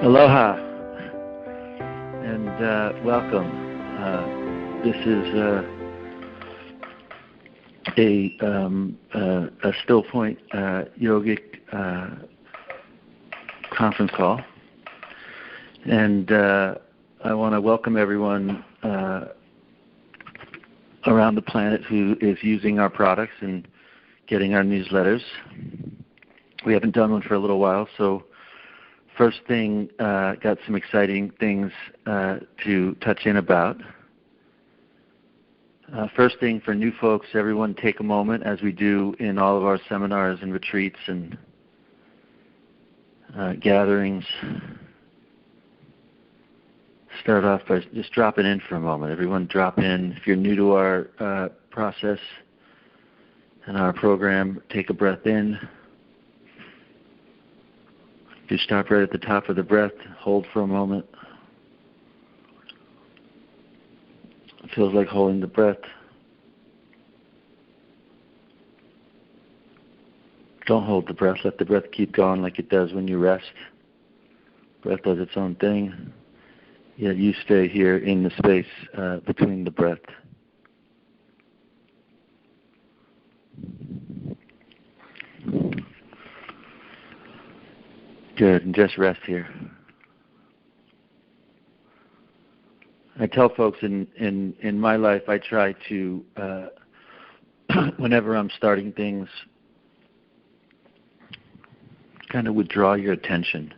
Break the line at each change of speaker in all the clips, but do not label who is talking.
Aloha and welcome. This is a Stillpoint Yogic conference call, and I want to welcome everyone around the planet who is using our products and getting our newsletters. We haven't done one for a little while, so first thing, got some exciting things to touch in about. First thing for new folks, everyone take a moment, as we do in all of our seminars and retreats and gatherings. Start off by just dropping in for a moment. Everyone drop in. If you're new to our process and our program, take a breath in. You stop right at the top of the breath, hold for a moment. It feels like holding the breath. Don't hold the breath, let the breath keep going like it does when you rest. Breath does its own thing. Yet you stay here in the space between the breath. Good, and just rest here. I tell folks in my life, I try to, whenever I'm starting things, kind of withdraw your attention.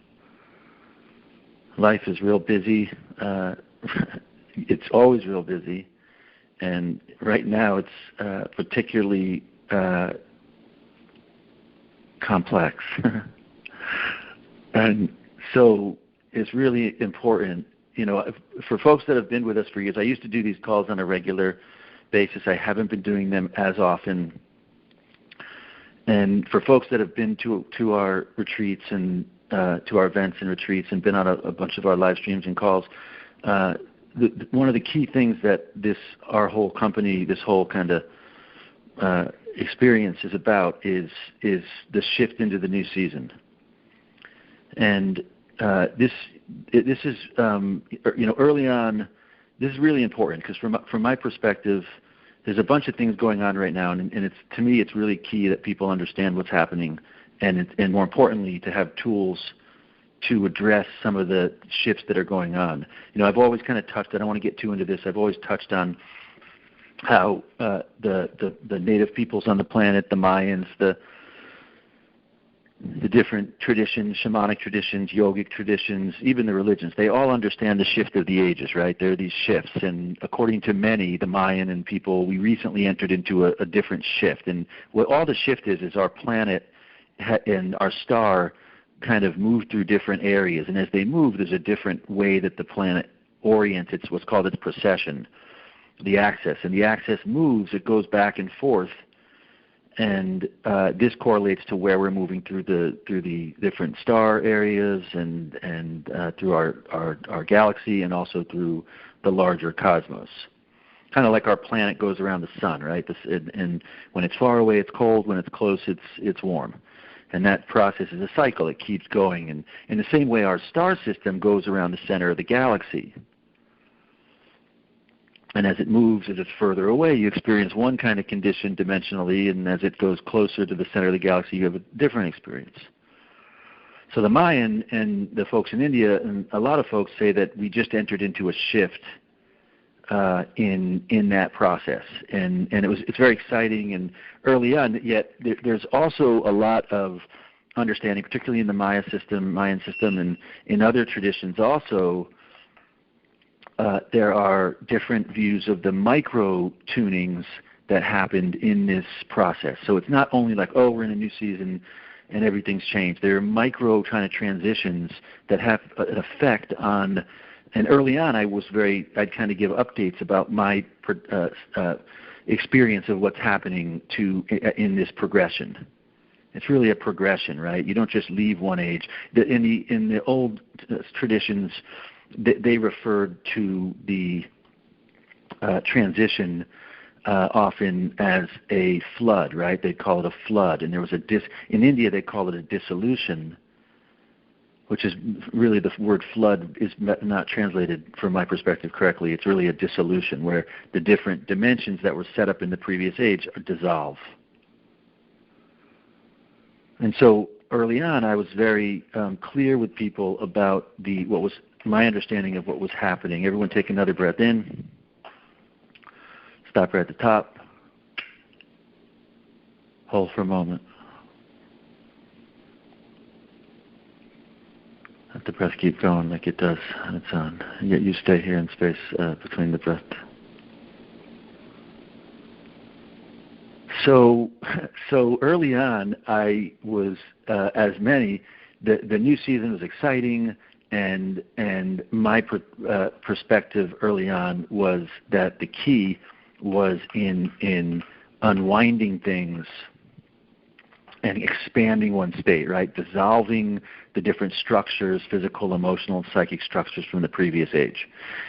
Life is real busy. It's always real busy. And right now it's particularly complex. And so it's really important, for folks that have been with us for years. I used to do these calls on a regular basis. I haven't been doing them as often. And for folks that have been to our retreats and to our events and retreats and been on a bunch of our live streams and calls, one of the key things that our whole company, this whole kind of experience is about is the shift into the new season. And this is early on. This is really important because from my perspective, there's a bunch of things going on right now, and it's, to me, it's really key that people understand what's happening, and more importantly, to have tools to address some of the shifts that are going on. I've always kind of touched. I don't want to get too into this. I've always touched on how the native peoples on the planet, the Mayans, the different traditions, shamanic traditions, yogic traditions, even the religions, they all understand the shift of the ages, right? There are these shifts, and according to many, the Mayan and people, we recently entered into a different shift. And what all the shift is our planet and our star kind of move through different areas. And as they move, there's a different way that the planet orients. It's what's called its precession, the axis. And the axis moves, it goes back and forth. And this correlates to where we're moving through the different star areas and through our galaxy, and also through the larger cosmos. Kind of like our planet goes around the sun, right? And when it's far away, it's cold. When it's close, it's warm. And that process is a cycle. It keeps going. And in the same way, our star system goes around the center of the galaxy. And as it moves, as it's further away, you experience one kind of condition dimensionally, and as it goes closer to the center of the galaxy, you have a different experience. So the Mayan and the folks in India, and a lot of folks say that we just entered into a shift in that process, and it's very exciting and early on. Yet there's also a lot of understanding, particularly in the Mayan system, and in other traditions also. There are different views of the micro-tunings that happened in this process. So it's not only like, oh, we're in a new season and everything's changed. There are micro kind of transitions that have an effect on, and early on I'd kind of give updates about my experience of what's happening in this progression. It's really a progression, right? You don't just leave one age. In the old traditions, they referred to the transition often as a flood, right? They call it a flood, and there was in India they call it a dissolution, which is really the word flood is not translated from my perspective correctly. It's really a dissolution where the different dimensions that were set up in the previous age dissolve. And so early on, I was very clear with people about what was my understanding of what was happening. Everyone take another breath in. Stop right at the top. Hold for a moment. Let the breath keep going like it does on its own. Yet you stay here in space between the breath. So early on, I was, as many, the new season was exciting, and my perspective early on was that the key was in unwinding things and expanding one state, right? Dissolving the different structures, physical, emotional, psychic structures from the previous age.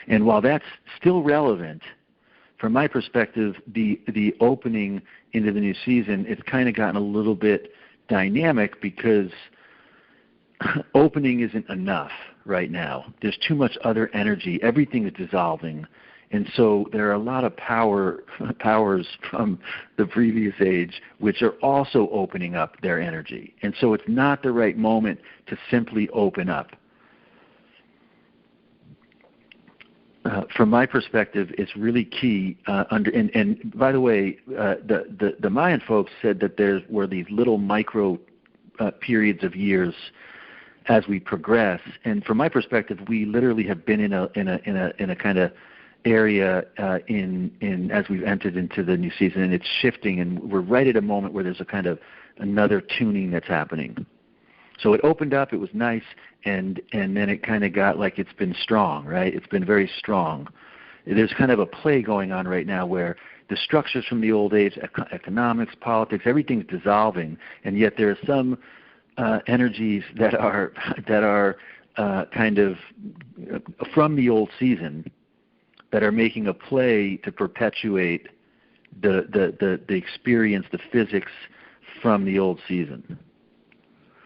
And while that's still relevant, from my perspective, the opening into the new season, it's kind of gotten a little bit dynamic because opening isn't enough right now. There's too much other energy. Everything is dissolving. And so there are a lot of powers from the previous age which are also opening up their energy. And so it's not the right moment to simply open up. From my perspective, it's really key. And by the way, the Mayan folks said that there were these little micro periods of years as we progress. And from my perspective, we literally have been in a kind of area as we've entered into the new season, and it's shifting, and we're right at a moment where there's a kind of another tuning that's happening. So it opened up, it was nice, and then it kind of got like it's been strong, right? It's been very strong. There's kind of a play going on right now where the structures from the old age, economics, politics, everything's dissolving, and yet there are some energies that are kind of from the old season that are making a play to perpetuate the experience, the physics from the old season.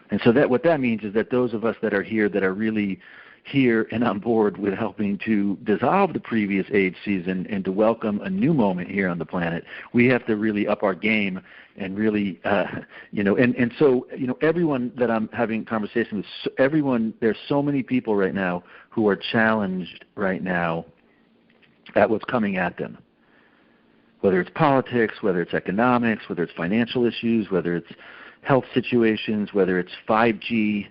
And so that what that means is that those of us that are here, that are really here and on board with helping to dissolve the previous age season and to welcome a new moment here on the planet, we have to really up our game and really, and so, everyone that I'm having conversations with, there's so many people right now who are challenged right now at what's coming at them, whether it's politics, whether it's economics, whether it's financial issues, whether it's health situations, whether it's 5G.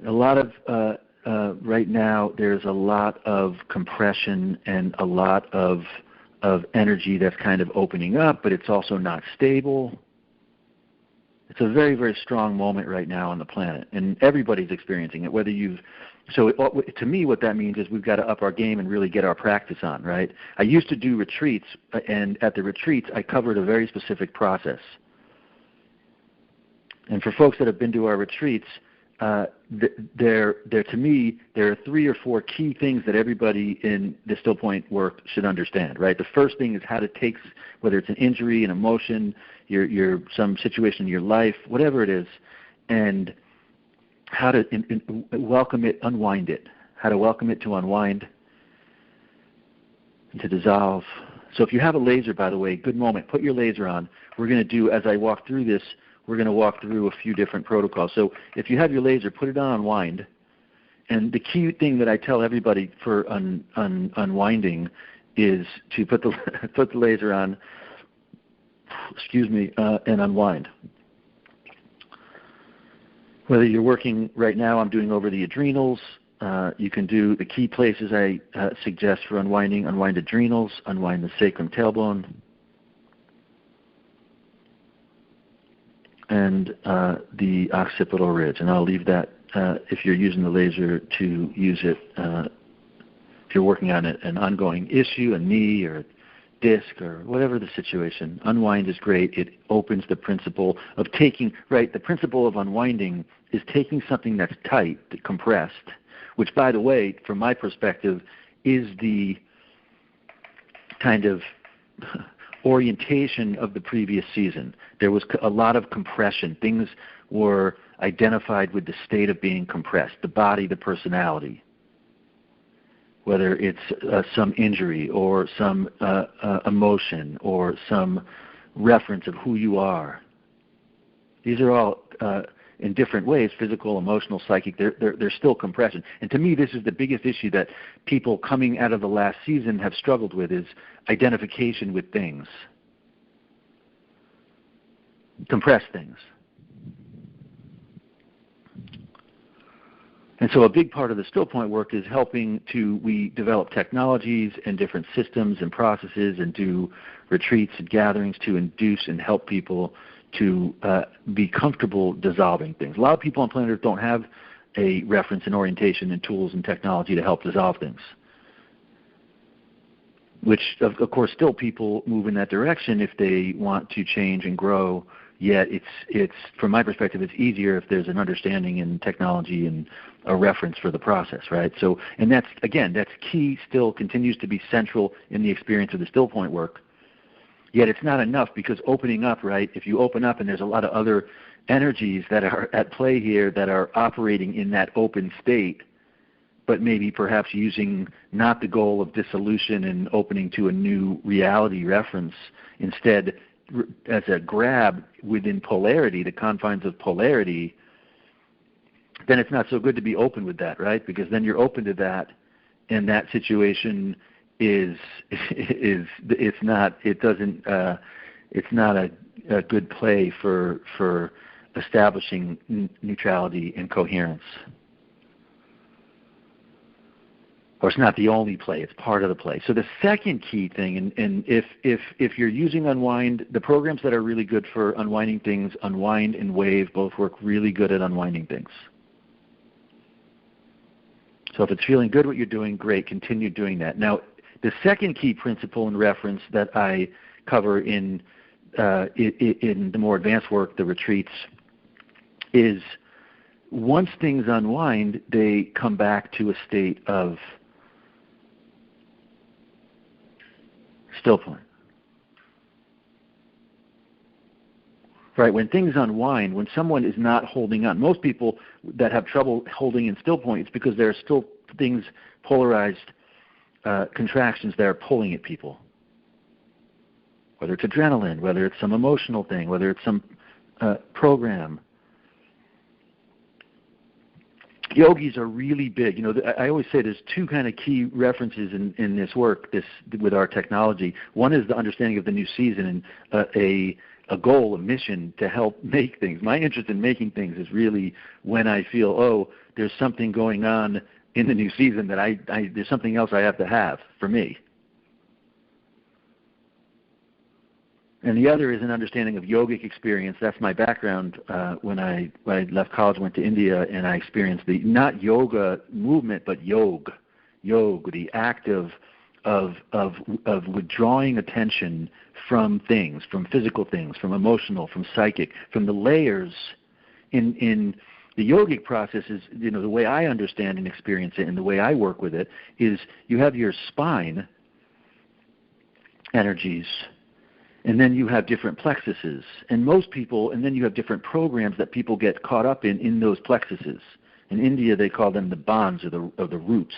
A lot of, right now, there's a lot of compression and a lot of energy that's kind of opening up, but it's also not stable. It's a very, very strong moment right now on the planet, and everybody's experiencing it, So to me, what that means is we've got to up our game and really get our practice on, right? I used to do retreats, and at the retreats, I covered a very specific process. And for folks that have been to our retreats, to me, there are 3 or 4 key things that everybody in the Stillpoint work should understand, right? The first thing is how to take, whether it's an injury, an emotion, some situation in your life, whatever it is, and how to welcome it, unwind it, how to welcome it to unwind and to dissolve. So if you have a laser, by the way, good moment, put your laser on. We're going to do, as I walk through this, we're going to walk through a few different protocols. So if you have your laser, put it on unwind. And the key thing that I tell everybody for unwinding is to put the laser on, and unwind. Whether you're working right now, I'm doing over the adrenals. You can do the key places I suggest for unwinding: unwind adrenals, unwind the sacrum tailbone, and the occipital ridge. And I'll leave that if you're using the laser to use it. If you're working on an ongoing issue, a knee or a disc or whatever the situation, unwind is great. It opens the principle of taking, right, the principle of unwinding is taking something that's tight, compressed, which, by the way, from my perspective, is the kind of orientation of the previous season. There was a lot of compression. Things were identified with the state of being compressed, the body, the personality, whether it's some injury or some emotion or some reference of who you are. These are all in different ways, physical, emotional, psychic, they're still compression. And to me, this is the biggest issue that people coming out of the last season have struggled with, is identification with things, compressed things. And so a big part of the Stillpoint work is we develop technologies and different systems and processes and do retreats and gatherings to induce and help people to be comfortable dissolving things. A lot of people on planet Earth don't have a reference and orientation and tools and technology to help dissolve things, which of course still people move in that direction if they want to change and grow. Yet it's from my perspective, it's easier if there's an understanding in technology and a reference for the process, right? So, and that's key, still continues to be central in the experience of the Stillpoint work. Yet it's not enough, because opening up, right, if you open up and there's a lot of other energies that are at play here that are operating in that open state, but maybe perhaps using not the goal of dissolution and opening to a new reality reference, instead as a grab within polarity, the confines of polarity, then it's not so good to be open with that, right? Because then you're open to that, and that situation it's not a good play for establishing neutrality and coherence. Or it's not the only play, it's part of the play. So the second key thing, and if you're using Unwind, the programs that are really good for unwinding things, Unwind and Wave both work really good at unwinding things. So if it's feeling good what you're doing, great, continue doing that. Now, the second key principle and reference that I cover in the more advanced work, the retreats, is once things unwind, they come back to a state of Stillpoint. Right, when things unwind, when someone is not holding on, most people that have trouble holding in Stillpoint, it's because there are still things, polarized contractions that are pulling at people. Whether it's adrenaline, whether it's some emotional thing, whether it's some program. Yogis are really big. You know, I always say there's two kind of key references in this work, with our technology. One is the understanding of the new season and a goal, a mission to help make things. My interest in making things is really when I feel, oh, there's something going on in the new season that there's something else I have to have for me. And the other is an understanding of yogic experience. That's my background. When I left college, went to India, and I experienced the not yoga movement, but yoga, the act of withdrawing attention from things, from physical things, from emotional, from psychic, from the layers. In the yogic process is, you know, the way I understand and experience it, and the way I work with it is you have your spine energies. And then you have different plexuses, and then you have different programs that people get caught up in those plexuses. In India, they call them the bonds, or the roots.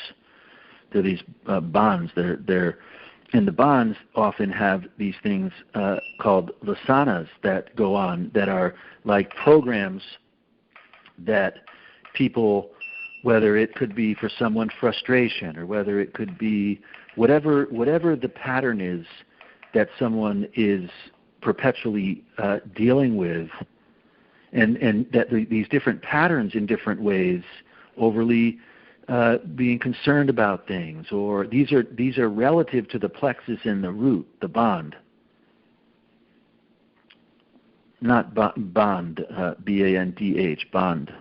They're these bonds. And the bonds often have these things called lasanas that go on, that are like programs that people, whether it could be for someone frustration, or whether it could be whatever the pattern is that someone is perpetually dealing with, and that these different patterns in different ways, overly being concerned about things, or these are relative to the plexus and the root, the bond, not bond, B-A-N-D-H, bond.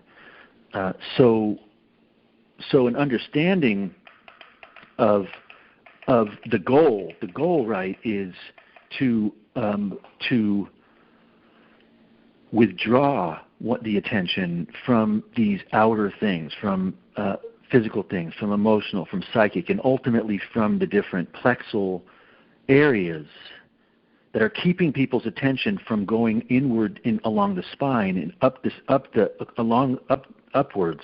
So an understanding of the goal. The goal, right, is to withdraw the attention from these outer things, from physical things, from emotional, from psychic, and ultimately from the different plexal areas that are keeping people's attention from going inward along the spine and upwards.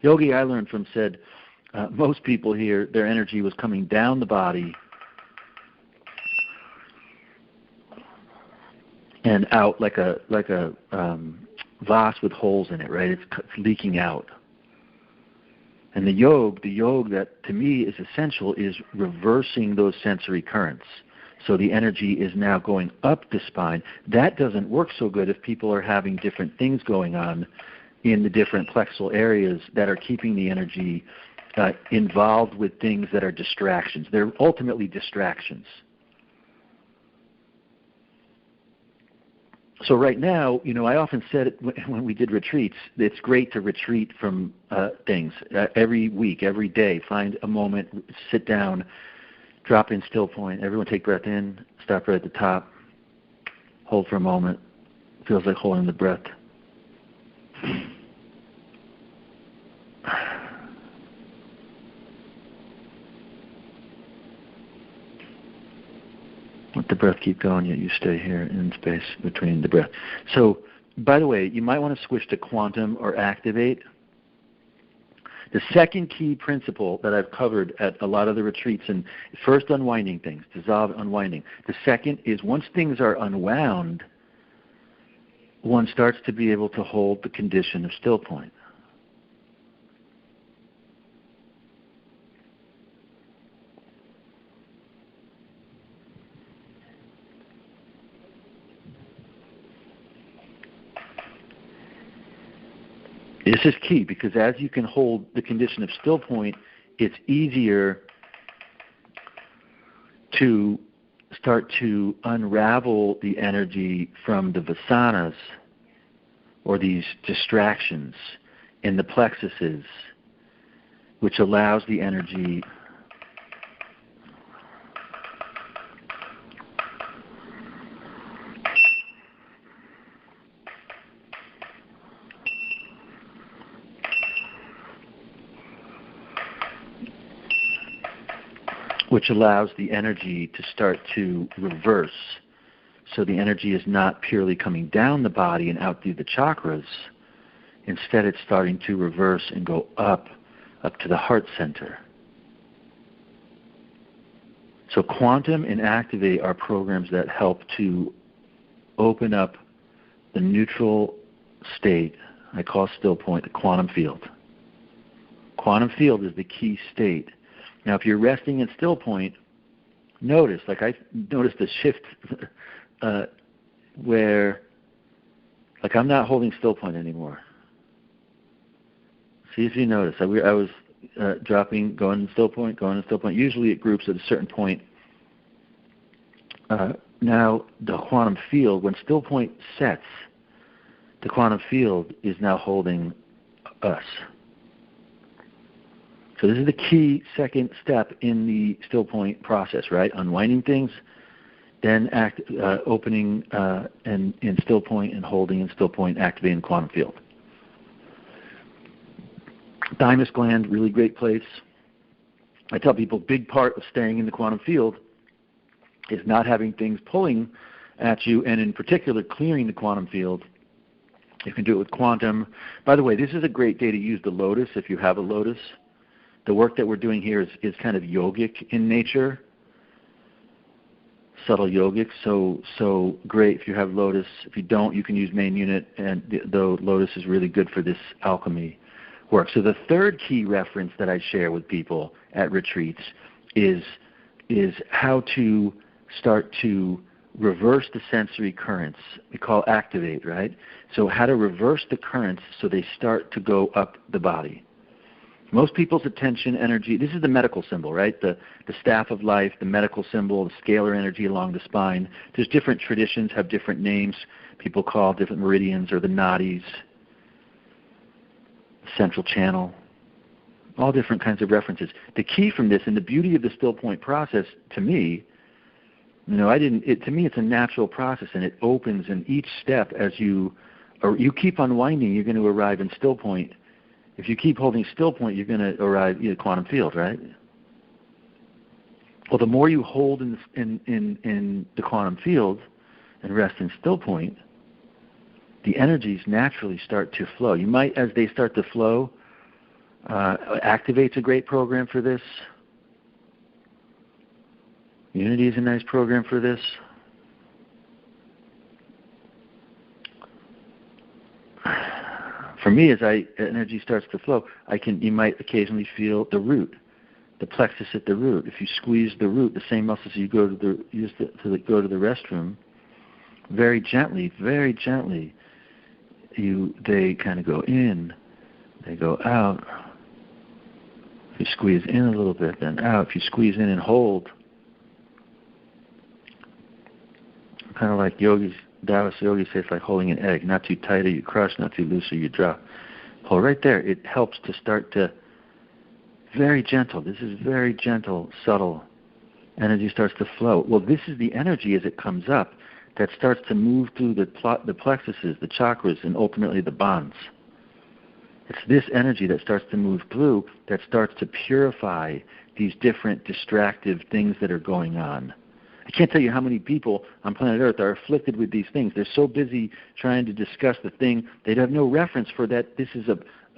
Yogi I learned from said most people here, their energy was coming down the body and out like a vase with holes in it, right? It's leaking out. And the yoga that to me is essential is reversing those sensory currents. So the energy is now going up the spine. That doesn't work so good if people are having different things going on in the different plexal areas that are keeping the energy involved with things that are distractions. They're ultimately distractions. So right now, I often said it when we did retreats, it's great to retreat from things. Every week, every day, find a moment, sit down, drop in still point. Everyone take breath in, stop right at the top, hold for a moment. Feels like holding the breath. Let the breath keep going, yet you stay here in space between the breath. So, by the way, you might want to switch to quantum or activate. The second key principle that I've covered at a lot of the retreats, and first unwinding things, dissolve, unwinding. The second is once things are unwound, one starts to be able to hold the condition of still point. This is key because as you can hold the condition of still point, it's easier to start to unravel the energy from the vasanas or these distractions in the plexuses, which allows the energy to start to reverse. So the energy is not purely coming down the body and out through the chakras. Instead, it's starting to reverse and go up to the heart center. So Quantum and Activate are programs that help to open up the neutral state. I call still point the quantum field. Quantum field is the key state. Now, if you're resting in still point, notice, like I noticed a shift where, like I'm not holding still point anymore. See if you notice. I was dropping, going to still point, usually it groups at a certain point. Now, the quantum field, when still point sets, the quantum field is now holding us. So this is the key second step in the still point process, right? Unwinding things, then opening and in still point and holding in still point, activating quantum field. Thymus gland, really great place. I tell people big part of staying in the quantum field is not having things pulling at you, and in particular clearing the quantum field. You can do it with quantum. By the way, this is a great day to use the lotus if you have a lotus. The work that we're doing here is kind of yogic in nature, subtle yogic, so great if you have lotus. If you don't, you can use main unit, and though lotus is really good for this alchemy work. So the third key reference that I share with people at retreats is how to start to reverse the sensory currents. We call activate, right? So how to reverse the currents so they start to go up the body. Most people's attention, energy, this is the medical symbol, right? The staff of life, the medical symbol, the scalar energy along the spine. There's different traditions, have different names. People call different meridians or the nadis, central channel, all different kinds of references. The key from this and the beauty of the still point process, to me, to me it's a natural process, and it opens in each step as you keep unwinding, you're going to arrive in still point. If you keep holding still point, you're going to arrive at quantum field, right? Well, the more you hold in the quantum field and rest in still point, the energies naturally start to flow. You might, as they start to flow, Activate's a great program for this. Unity is a nice program for this. For me, as energy starts to flow, you might occasionally feel the root, the plexus at the root. If you squeeze the root, the same muscles you go to go to the restroom, very gently, they kind of go in, they go out. If you squeeze in a little bit, then out. If you squeeze in and hold, kind of like Taoist yogis say, it's like holding an egg. Not too tight or you crush, not too loose or you drop. Pull right there. It helps to start to, very gentle. This is very gentle, subtle. Energy starts to flow. Well, this is the energy as it comes up that starts to move through the plexuses, the chakras, and ultimately the bonds. It's this energy that starts to move through that starts to purify these different distractive things that are going on. I can't tell you how many people on planet Earth are afflicted with these things. They're so busy trying to discuss the thing, they have no reference for that. This is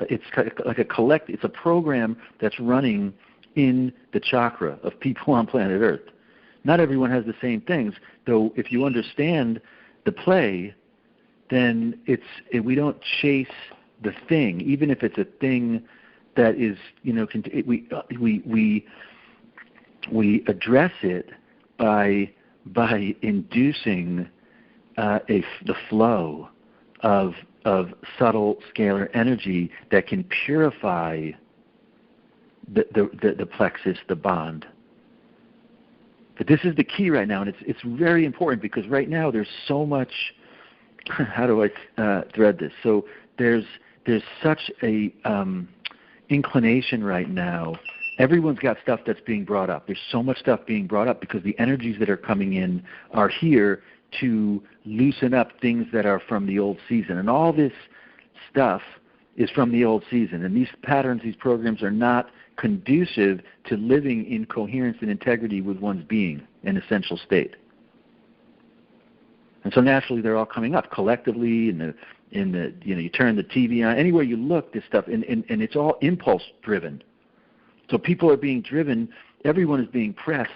it's like it's a program that's running in the chakra of people on planet Earth. Not everyone has the same things, though. If you understand the play, then we don't chase the thing, even if it's a thing that is, we address it by inducing the flow of subtle scalar energy that can purify the plexus, the bond. But this is the key right now, and it's very important because right now there's so much. How do I thread this? So there's such a inclination right now. Everyone's got stuff that's being brought up. There's so much stuff being brought up because the energies that are coming in are here to loosen up things that are from the old season. And all this stuff is from the old season. And these patterns, these programs are not conducive to living in coherence and integrity with one's being, an essential state. And so naturally they're all coming up collectively you turn the TV on, anywhere you look, this stuff, and it's all impulse driven. So people are being driven, everyone is being pressed.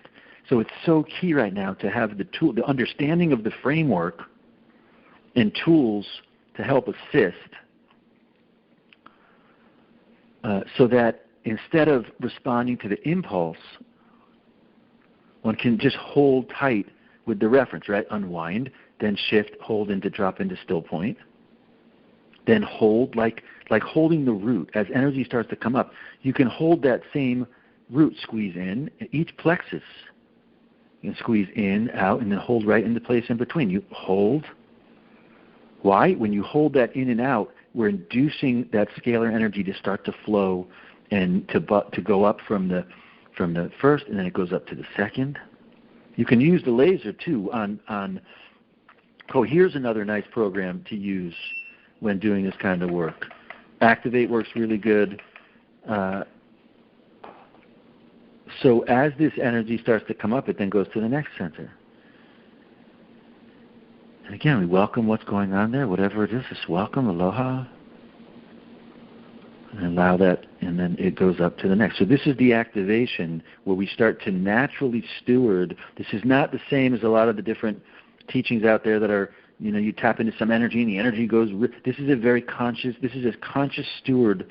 So it's so key right now to have the understanding of the framework and tools to help assist so that instead of responding to the impulse, one can just hold tight with the reference, right? Unwind, then shift, hold drop into still point. Then hold, like holding the root. As energy starts to come up, you can hold that same root, squeeze in, each plexus. You can squeeze in, out, and then hold right into place in between. You hold. Why? When you hold that in and out, we're inducing that scalar energy to start to flow and to go up from the first, and then it goes up to the second. You can use the laser too on. Here's another nice program to use when doing this kind of work. Activate works really good. So as this energy starts to come up, it then goes to the next center. And again, we welcome what's going on there, whatever it is, just welcome, aloha. And allow that, and then it goes up to the next. So this is the activation where we start to naturally steward. This is not the same as a lot of the different teachings out there that are, you tap into some energy and the energy goes. This is a conscious steward.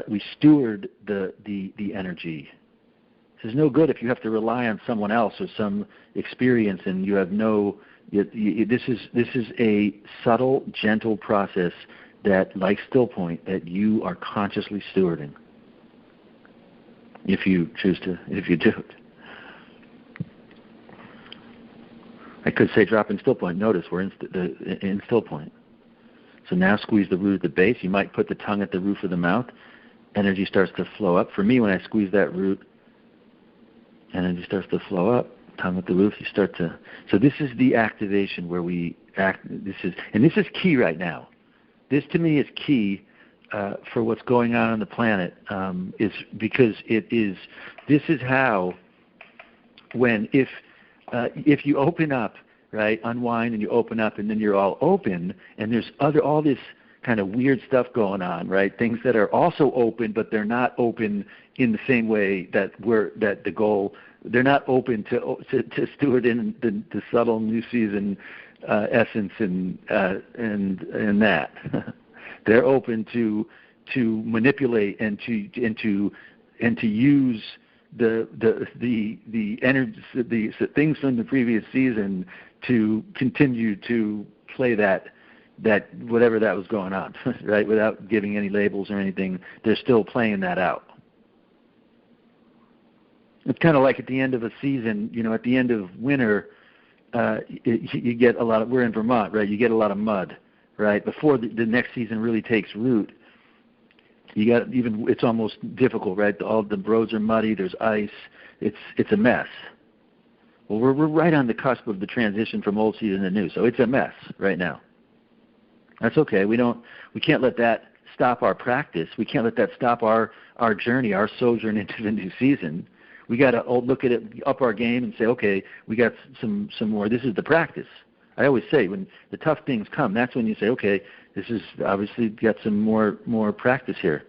We steward the energy. This is no good if you have to rely on someone else or some experience and you have no. This is a subtle, gentle process that, like Stillpoint, that you are consciously stewarding. If you choose to, if you do it. I could say drop in Stillpoint. Notice we're in Stillpoint. So now squeeze the root at the base. You might put the tongue at the roof of the mouth. Energy starts to flow up. For me, when I squeeze that root, energy starts to flow up. Tongue at the roof. You start to. So this is the activation where we act. This is key right now. This to me is key for what's going on the planet. Is because it is. This is how if you open up, right, unwind and you open up and then you're all open and there's all this kind of weird stuff going on, right? Things that are also open, but they're not open in the same way that the goal. They're not open to steward in the subtle new season essence and that. They're open to manipulate and to use the energy, the things from the previous season to continue to play that whatever that was going on, right? Without giving any labels or anything, they're still playing that out. It's kind of like at the end of a season, at the end of winter, you get a lot of. We're in Vermont, right? You get a lot of mud, right? Before the next season really takes root, it's almost difficult, right? All the roads are muddy. There's ice. It's a mess. Well, we're right on the cusp of the transition from old season to new, so it's a mess right now. That's okay. We can't let that stop our practice. We can't let that stop our journey, our sojourn into the new season. We got to look at it, up our game, and say, okay, we got some more. This is the practice. I always say when the tough things come, that's when you say, okay, this is obviously got some more practice here,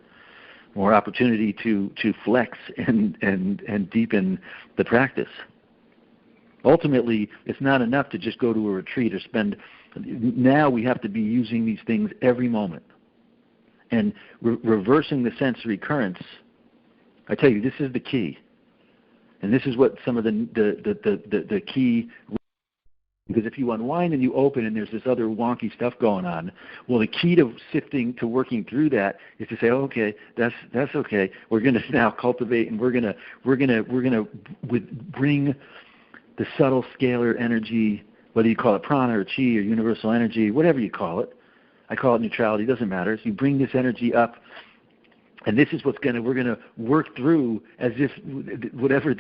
more opportunity to flex and deepen the practice. Ultimately, it's not enough to just go to a retreat or spend. Now we have to be using these things every moment and reversing the sensory currents. I tell you, this is the key. And this is what some of the key, because if you unwind and you open and there's this other wonky stuff going on, well, the key to working through that is to say, oh, okay, that's okay. We're going to now cultivate, and we're going to bring the subtle scalar energy, whether you call it prana or chi or universal energy, whatever you call it. I call it neutrality. Doesn't matter. So you bring this energy up. And this is we're going to work through as if whatever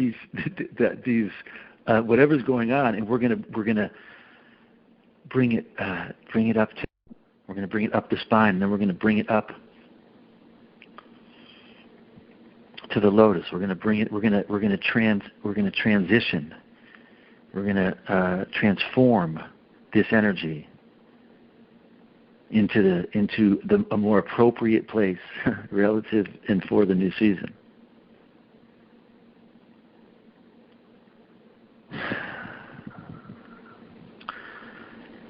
whatever's going on, and we're going to bring it up we're going to bring it up the spine, and then we're going to bring it up to the lotus. We're going to bring it. We're going to transition. We're going to transform this energy into a more appropriate place relative and for the new season.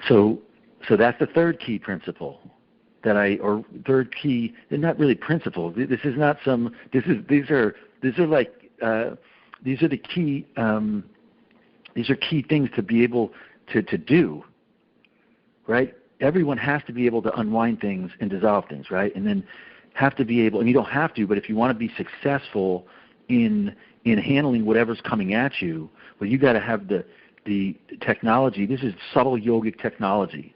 So that's the third key principle third key. They're not really principles. This is not some. These are the key. These are key things to be able to do, right? Everyone has to be able to unwind things and dissolve things, right? And then have to be able, and you don't have to, but if you want to be successful in handling whatever's coming at you, well, you got to have the technology. This is subtle yogic technology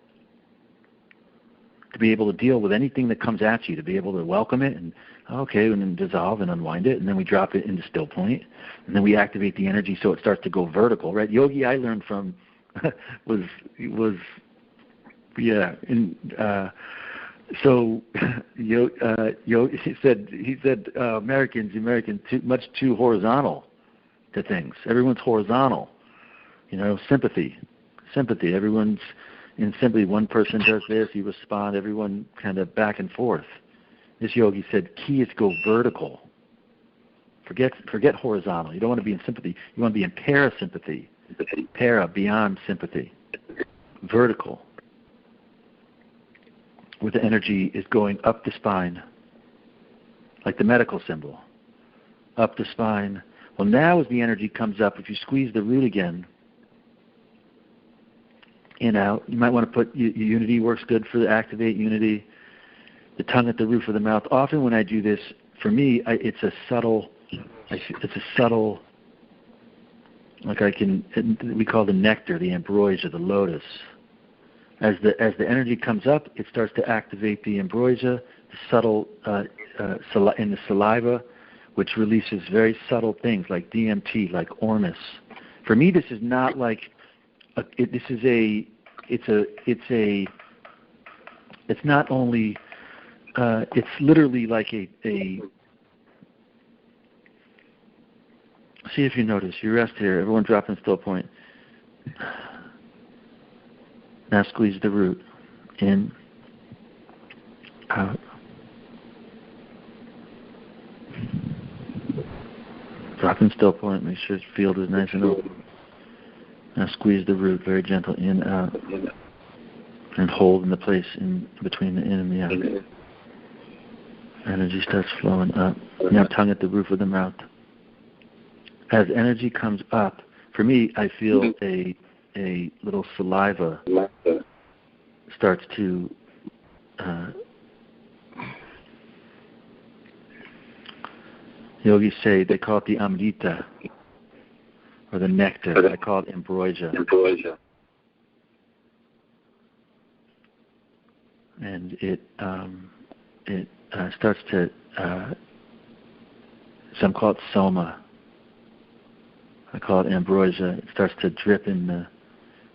to be able to deal with anything that comes at you, to be able to welcome it and then dissolve and unwind it, and then we drop it into still point, and then we activate the energy so it starts to go vertical, right? Yogi I learned from was so he said Americans too horizontal to things. Everyone's horizontal, sympathy. Everyone's in sympathy. One person does this, you respond. Everyone kind of back and forth. This yogi said, key is to go vertical. Forget horizontal. You don't want to be in sympathy. You want to be in parasympathy. Para, beyond sympathy. Vertical, where the energy is going up the spine, like the medical symbol, up the spine. Well, now as the energy comes up, if you squeeze the root again, in, out, you might want to put unity, works good for the activate unity, the tongue at the roof of the mouth. Often when I do this, for me, it's a subtle, like we call the nectar, the ambrosia, the lotus. As the energy comes up, it starts to activate the ambrosia, the subtle in the saliva, which releases very subtle things like DMT, like ormus. For me, this is not like it's not only it's literally like a See if you notice. You rest here. Everyone drop in still point. Now squeeze the root. In, out. Drop in still point. Make sure the field is nice and open. Now squeeze the root. Very gentle. In, out. And hold in the place in between the in and the out. Energy starts flowing up. Now tongue at the roof of the mouth. As energy comes up, for me, I feel a little saliva starts to yogis say they call it the amrita or the nectar. I call it ambrosia. And it starts to some call it soma. I call it ambrosia. It starts to drip in the,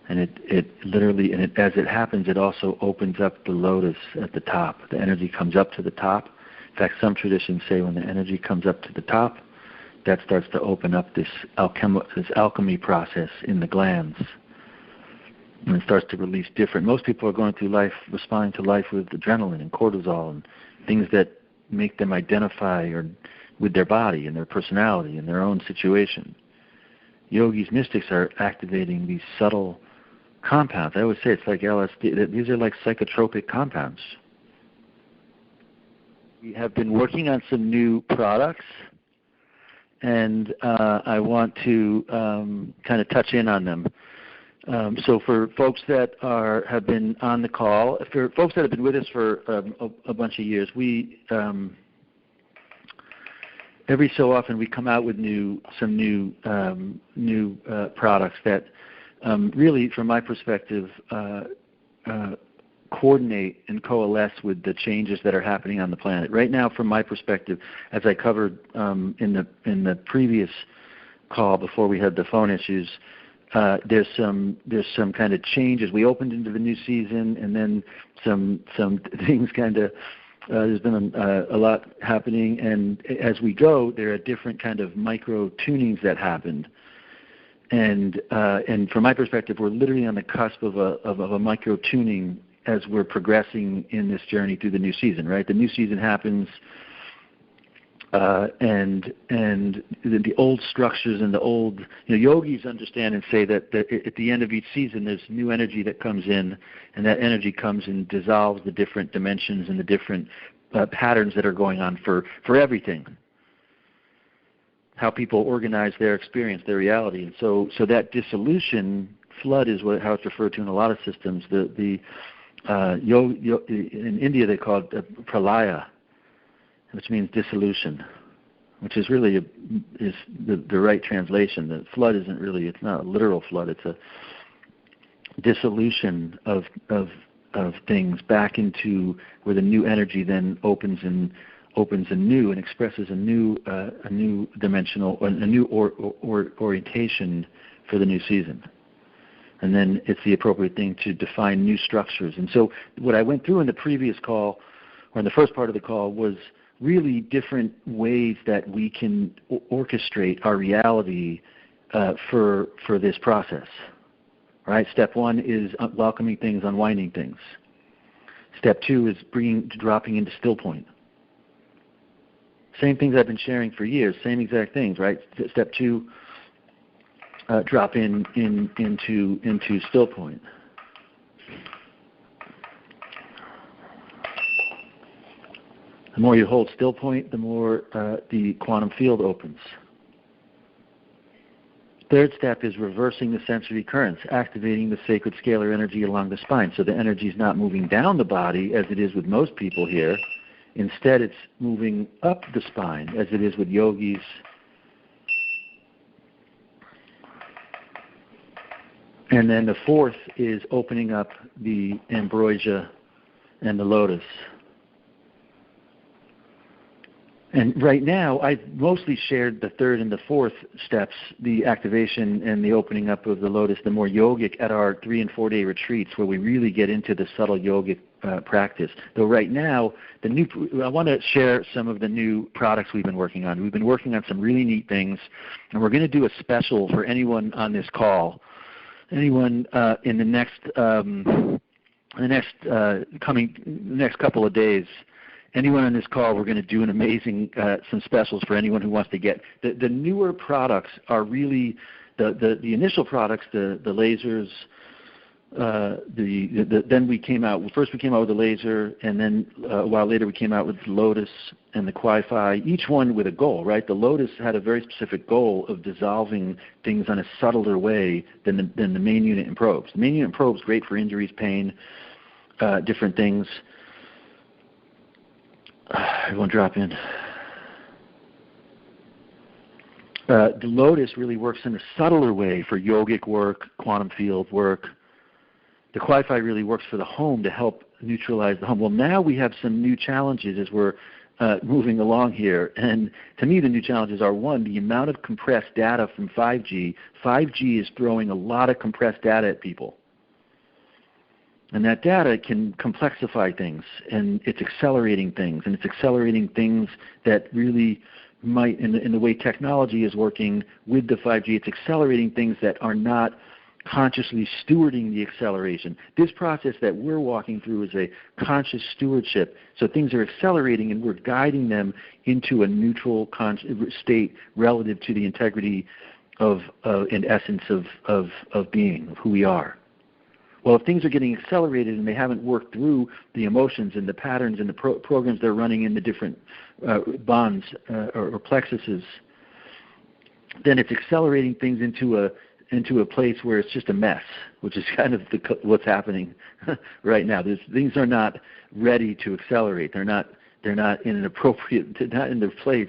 and it literally, and as it happens, it also opens up the lotus at the top. The energy comes up to the top. In fact, some traditions say when the energy comes up to the top, that starts to open up this alchemy process in the glands. And it starts to release different. Most people are going through life, responding to life with adrenaline and cortisol and things that make them identify with their body and their personality and their own situation. Yogis, mystics are activating these subtle compounds. I always say it's like LSD. These are like psychotropic compounds. We have been working on some new products, and I want to kind of touch in on them. So for folks that have been on the call, for folks that have been with us for a bunch of years, we every so often we come out with some new products that really, from my perspective, coordinate and coalesce with the changes that are happening on the planet. Right now, from my perspective, as I covered in the previous call before we had the phone issues, there's some kind of changes. We opened into the new season, and then some things kind of. There's been a lot happening, and as we go, there are different kind of micro tunings that happened. And from my perspective, we're literally on the cusp of a micro tuning as we're progressing in this journey through the new season. Right, the new season happens. And the old structures and the old, yogis understand and say that at the end of each season there's new energy that comes in, and that energy comes and dissolves the different dimensions and the different patterns that are going on for everything. How people organize their experience, their reality, and so that dissolution flood is how it's referred to in a lot of systems. In India they call it pralaya, which means dissolution, which is really is the right translation. The flood isn't really, it's not a literal flood, it's a dissolution of things back into where the new energy then opens anew and expresses a new dimensional, a new orientation for the new season. And then it's the appropriate thing to define new structures. And so what I went through in the previous call, or in the first part of the call, was really different ways that we can orchestrate our reality for this process. Right? Step one is welcoming things, unwinding things. Step two is dropping into Stillpoint. Same things I've been sharing for years, same exact things, right? Step two, drop into Stillpoint. The more you hold still point, the more the quantum field opens. Third step is reversing the sensory currents, activating the sacred scalar energy along the spine. So the energy is not moving down the body as it is with most people here. Instead, it's moving up the spine as it is with yogis. And then the fourth is opening up the ambrosia and the lotus. And right now, I've mostly shared the third and the fourth steps, the activation and the opening up of the lotus, the more yogic at our 3 and 4 day retreats where we really get into the subtle yogic practice. Though right now, I want to share some of the new products we've been working on. We've been working on some really neat things, and we're going to do a special for anyone on this call, anyone in the next couple of days. Anyone on this call, we're going to do an amazing, some specials for anyone who wants to get. The newer products are really, the initial products, the lasers, then we came out with the laser, and then a while later we came out with the Lotus and the Qui-Fi, each one with a goal, right? The Lotus had a very specific goal of dissolving things in a subtler way than the main unit and probes. The main unit and probes, great for injuries, pain, different things. Everyone drop in. The Lotus really works in a subtler way for yogic work, quantum field work. The Qui-Fi really works for the home to help neutralize the home. Well, now we have some new challenges as we're moving along here. And to me, the new challenges are, one, the amount of compressed data from 5G. 5G is throwing a lot of compressed data at people. And that data can complexify things, and it's accelerating things, and it's accelerating things that really might, in the way technology is working with the 5G, it's accelerating things that are not consciously stewarding the acceleration. This process that we're walking through is a conscious stewardship, so things are accelerating and we're guiding them into a neutral state relative to the integrity of and essence of being, of who we are. Well, if things are getting accelerated and they haven't worked through the emotions and the patterns and the programs they're running in the different bonds or plexuses, then it's accelerating things into a place where it's just a mess, which is kind of what's happening right now. Things are not ready to accelerate. They're not in an appropriate, they're not in their place.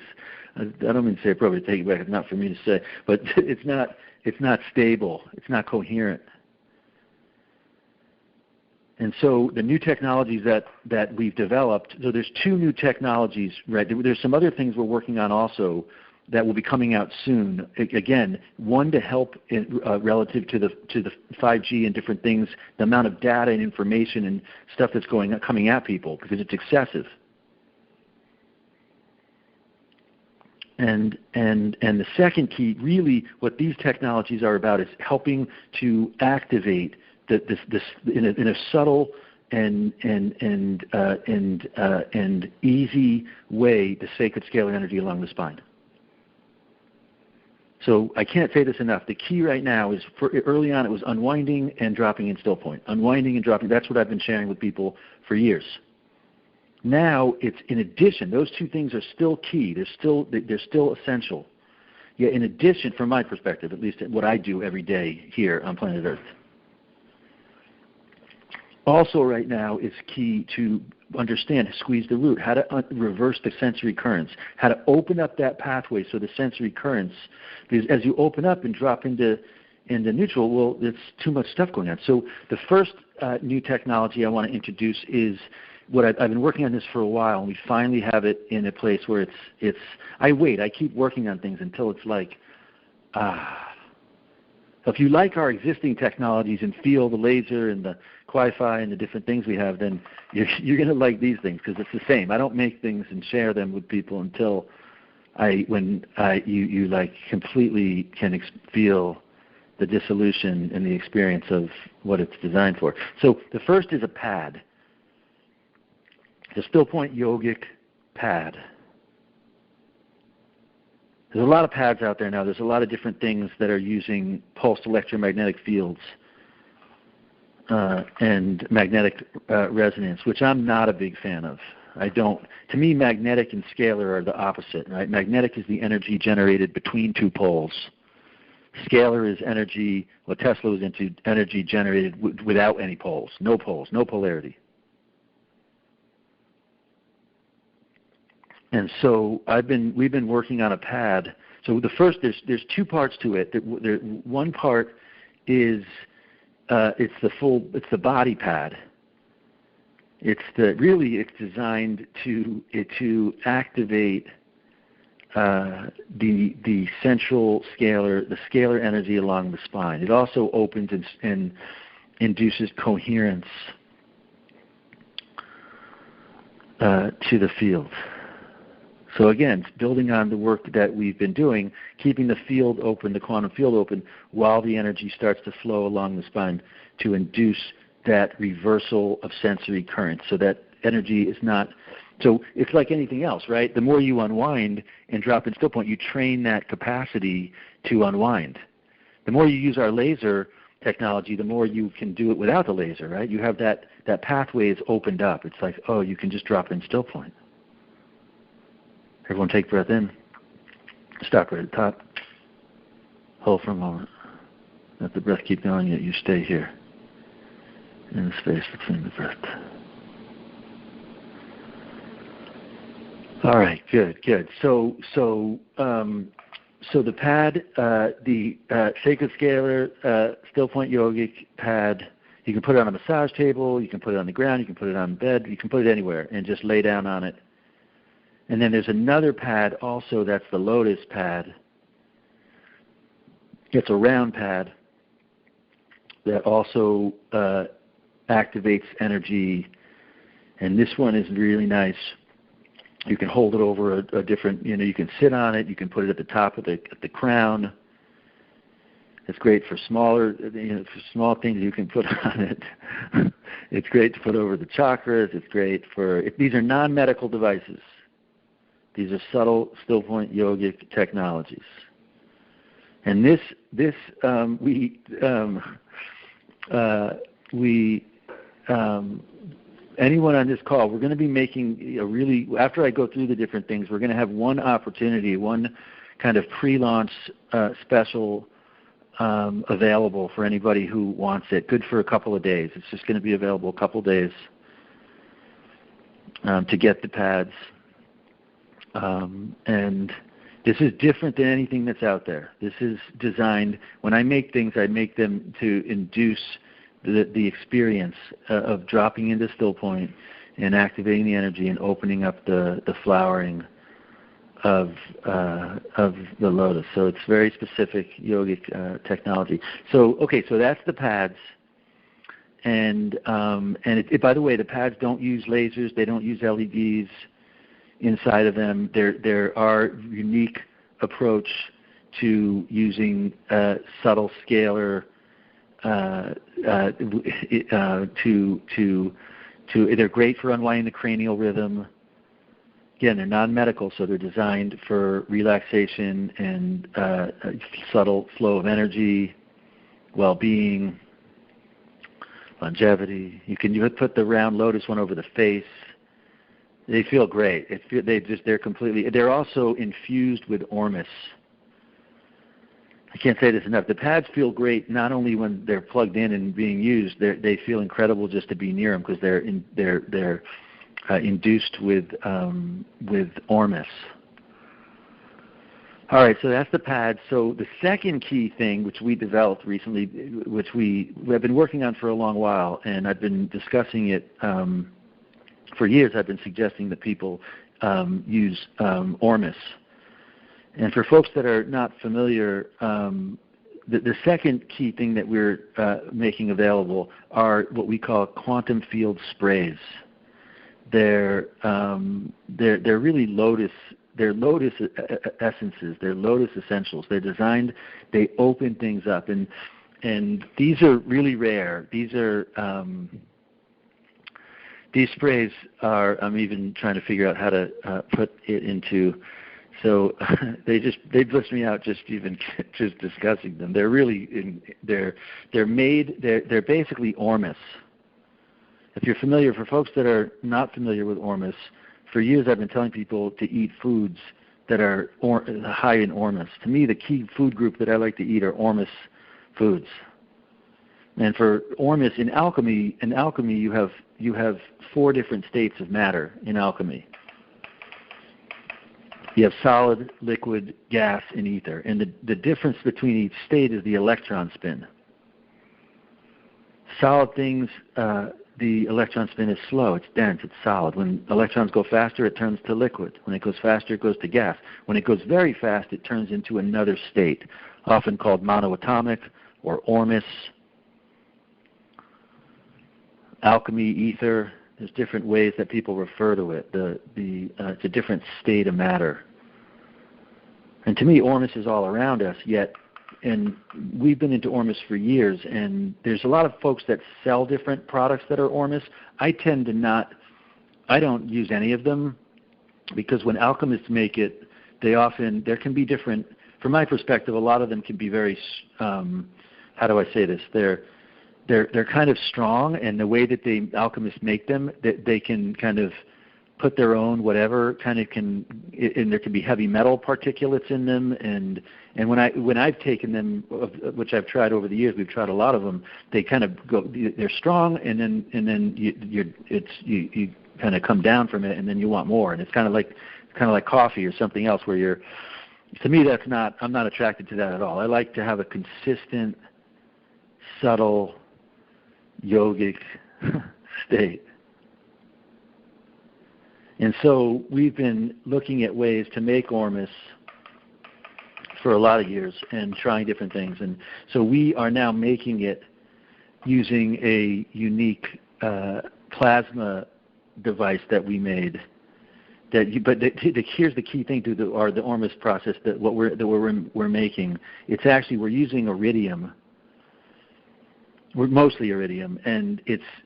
I don't mean to say appropriate, take it back, it's not for me to say, but it's not stable, it's not coherent. And so the new technologies that we've developed, so there's two new technologies, right? There's some other things we're working on also that will be coming out soon. Again, one to help relative to the 5G and different things, the amount of data and information and stuff that's coming at people because it's excessive. And the second key, really, what these technologies are about is helping to activate this in a subtle and easy way the sacred scalar energy along the spine. So I can't say this enough. The key right now is, early on it was unwinding and dropping in Stillpoint. Unwinding and dropping, that's what I've been sharing with people for years. Now it's in addition, those two things are still key. They're still essential. Yeah, in addition, from my perspective, at least what I do every day here on planet Earth. Also right now it's key to understand, squeeze the root, how to reverse the sensory currents, how to open up that pathway so the sensory currents, because as you open up and drop into neutral, well, there's too much stuff going on. So the first new technology I want to introduce is what I've been working on this for a while, and we finally have it in a place where I keep working on things until it's like, If you like our existing technologies and feel the laser and the Qui-Fi and the different things we have, then you're going to like these things because it's the same. I don't make things and share them with people until you like completely can feel the dissolution and the experience of what it's designed for. So the first is a pad, the Stillpoint Yogic pad. There's a lot of pads out there now. There's a lot of different things that are using pulsed electromagnetic fields and magnetic resonance, which I'm not a big fan of. To me, magnetic and scalar are the opposite, right? Magnetic is the energy generated between two poles. Scalar is energy, what Tesla was into, energy generated without any poles, no polarity. And so we've been working on a pad. So the first, there's two parts to it. One part is it's the body pad. It's designed to activate the central scalar, the scalar energy along the spine. It also opens and induces coherence to the field. So again, building on the work that we've been doing, keeping the field open, the quantum field open, while the energy starts to flow along the spine to induce that reversal of sensory currents. So that energy is not, so it's like anything else, right? The more you unwind and drop in still point, you train that capacity to unwind. The more you use our laser technology, the more you can do it without the laser, right? You have that pathway is opened up. It's like, oh, you can just drop in still point. Everyone take a breath in. Stop right at the top. Hold for a moment. Let the breath keep going, yet you stay here in the space between the breath. All right, good. So the pad, the Sacred Scalar Stillpoint Yogic pad, you can put it on a massage table, you can put it on the ground, you can put it on bed, you can put it anywhere and just lay down on it. And then there's another pad also, that's the Lotus pad. It's a round pad that also activates energy. And this one is really nice. You can hold it over a different, you can sit on it. You can put it at the top of the crown. It's great for smaller, for small things you can put on it. It's great to put over the chakras. It's great for, these are non-medical devices. These are subtle Stillpoint Yogic technologies. And anyone on this call, we're going to be making after I go through the different things, we're going to have one opportunity, one kind of pre-launch special available for anybody who wants it. Good for a couple of days. It's just going to be available a couple of days to get the pads. And this is different than anything that's out there. This is designed, when I make things, I make them to induce the experience of dropping into still point and activating the energy and opening up the flowering of the lotus. So it's very specific yogic technology. So that's the pads. And by the way, the pads don't use lasers. They don't use LEDs inside of them. There are unique approach to using subtle scalar they're great for unwinding the cranial rhythm. Again, they're non-medical, so they're designed for relaxation and subtle flow of energy, well-being, longevity. You can put the round lotus one over the face. They feel great. They're also infused with ormus. I can't say this enough. The pads feel great not only when they're plugged in and being used. They feel incredible just to be near them because they're induced with ormus. All right, so that's the pads. So the second key thing which we developed recently, which we have been working on for a long while, and I've been discussing it for years. I've been suggesting that people use ormus. And for folks that are not familiar, the second key thing that we're making available are what we call Quantumfield Sprays. They're really lotus. They're lotus essences. They're lotus essentials. They're designed. They open things up, and these are really rare. These sprays are. I'm even trying to figure out how to put it into. So they blissed me out just discussing them. They're really they're basically ormus. If you're familiar, for folks that are not familiar with ormus, for years I've been telling people to eat foods that are high in ormus. To me, the key food group that I like to eat are ormus foods. And for ormus in alchemy you have 4 different states of matter in alchemy. You have solid, liquid, gas, and ether. And the difference between each state is the electron spin. Solid things the electron spin is slow, it's dense, it's solid. When electrons go faster, it turns to liquid. When it goes faster, it goes to gas. When it goes very fast, it turns into another state, often called monoatomic or ormus, alchemy, ether. There's different ways that people refer to it. It's a different state of matter. And to me, ormus is all around us, and we've been into ormus for years, and there's a lot of folks that sell different products that are ormus. I tend to I don't use any of them, because when alchemists make it, there can be different, from my perspective, a lot of them can be very, how do I say this? They're kind of strong, and the way that the alchemists make them, they can kind of put their own whatever and there can be heavy metal particulates in them, and when I've taken them, which I've tried over the years, we've tried a lot of them. They kind of they're strong, and then you kind of come down from it, and then you want more, and it's kind of like coffee or something else where to me I'm not attracted to that at all. I like to have a consistent, subtle, yogic state. And so we've been looking at ways to make ormus for a lot of years and trying different things. And so we are now making it using a unique plasma device that we made. Here's the key thing to the ormus process that we're making. It's actually, we're using iridium. We're mostly iridium, and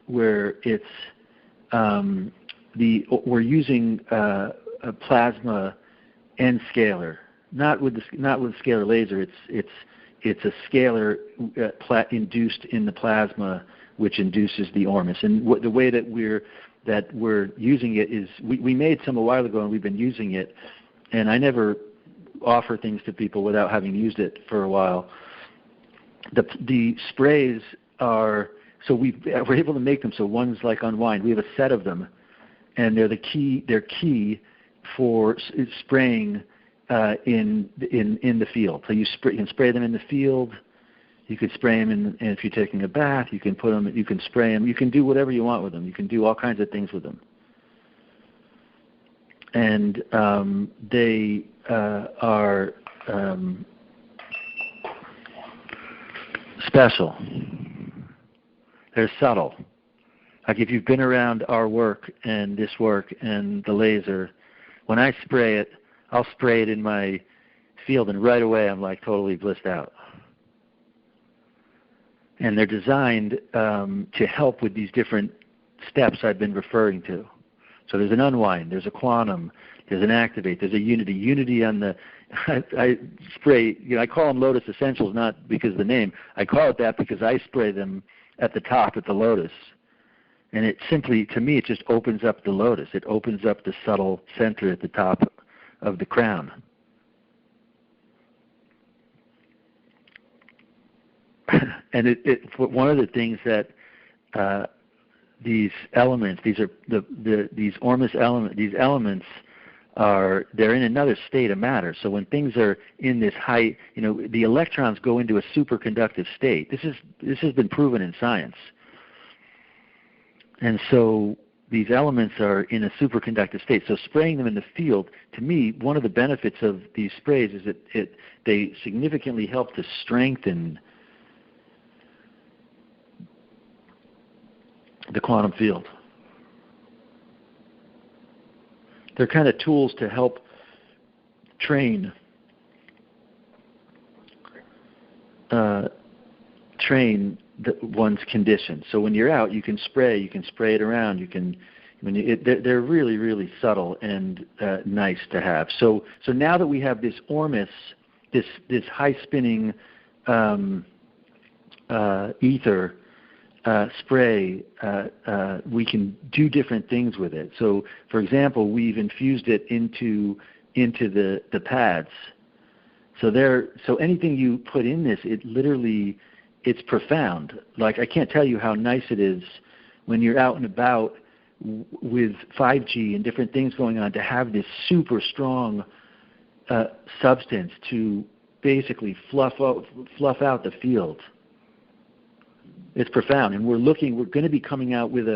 we're using a plasma and scalar, not with scalar laser. It's a scalar induced in the plasma, which induces the ormus. And the way that we're using it is we made some a while ago, and we've been using it. And I never offer things to people without having used it for a while. The sprays we're able to make them so one's like unwind. We have a set of them, and they're key for spraying in the field. So you can spray them in the field. You could spray them and if you're taking a bath, you can spray them. You can do whatever you want with them. You can do all kinds of things with them. And they are special. They're subtle. Like if you've been around our work and this work and the laser, when I spray it, I'll spray it in my field, and right away I'm like totally blissed out. And they're designed to help with these different steps I've been referring to. So there's an unwind, there's a quantum, there's an activate, there's a unity. Unity on the, I spray, I call them Lotus Essentials, not because of the name. I call it that because I spray them at the top at the lotus. And it simply, to me, it just opens up the lotus. It opens up the subtle center at the top of the crown. And one of the things that these elements, these ormus elements, these elements they're in another state of matter. So when things are in this high, the electrons go into a superconductive state. This has been proven in science. And so these elements are in a superconductive state. So spraying them in the field, to me, one of the benefits of these sprays is that they significantly help to strengthen the quantum field. They're kind of tools to help train one's condition. So when you're out, you can spray it around. They're really, really subtle and nice to have. So now that we have this ormus, this high spinning ether spray, we can do different things with it. So, for example, we've infused it into the pads. So anything you put in this, it's profound. Like, I can't tell you how nice it is when you're out and about with 5G and different things going on to have this super strong substance to basically fluff out the field. It's profound, and we're going to be coming out with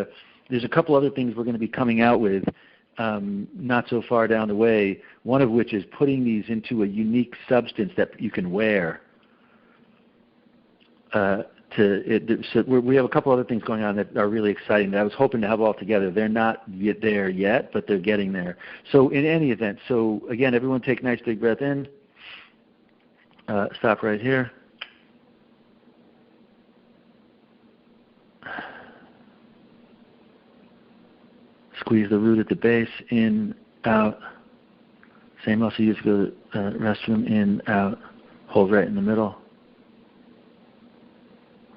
there's a couple other things we're going to be coming out with not so far down the way, one of which is putting these into a unique substance that you can wear. So we have a couple other things going on that are really exciting that I was hoping to have all together. They're not there yet, but they're getting there. So in any event, so again, everyone take a nice big breath in. Stop right here. Squeeze the root at the base, in, out. Same muscle you use to go to the restroom, in, out. Hold right in the middle.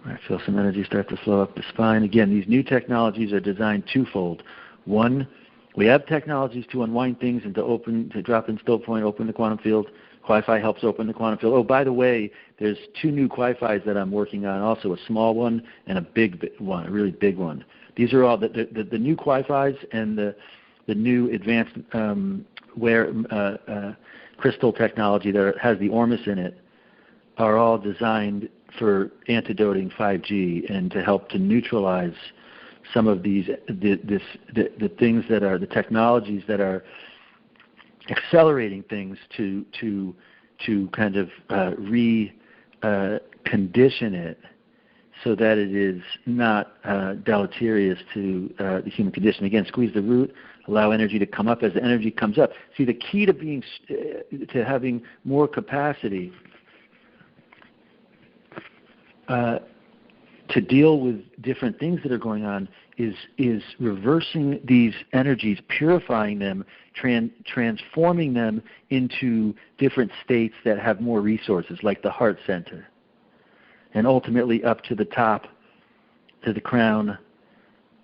All right, feel some energy start to flow up the spine. Again, these new technologies are designed twofold. One, we have technologies to unwind things and to drop in Stillpoint, open the quantum field. Wi-Fi helps open the quantum field. Oh, by the way, there's 2 new Wi-Fis that I'm working on, also a small one and a big one, a really big one. These are all the new Wi-Fis and the new advanced crystal technology that has the Ormus in it are all designed for antidoting 5G and to help to neutralize some of these the things that are the technologies that are accelerating things to kind of condition it so that it is not deleterious to the human condition. Again, squeeze the root, allow energy to come up. As the energy comes up, see, the key to having more capacity to deal with different things that are going on is reversing these energies, purifying them, transforming them into different states that have more resources, like the heart center, and ultimately up to the top, to the crown,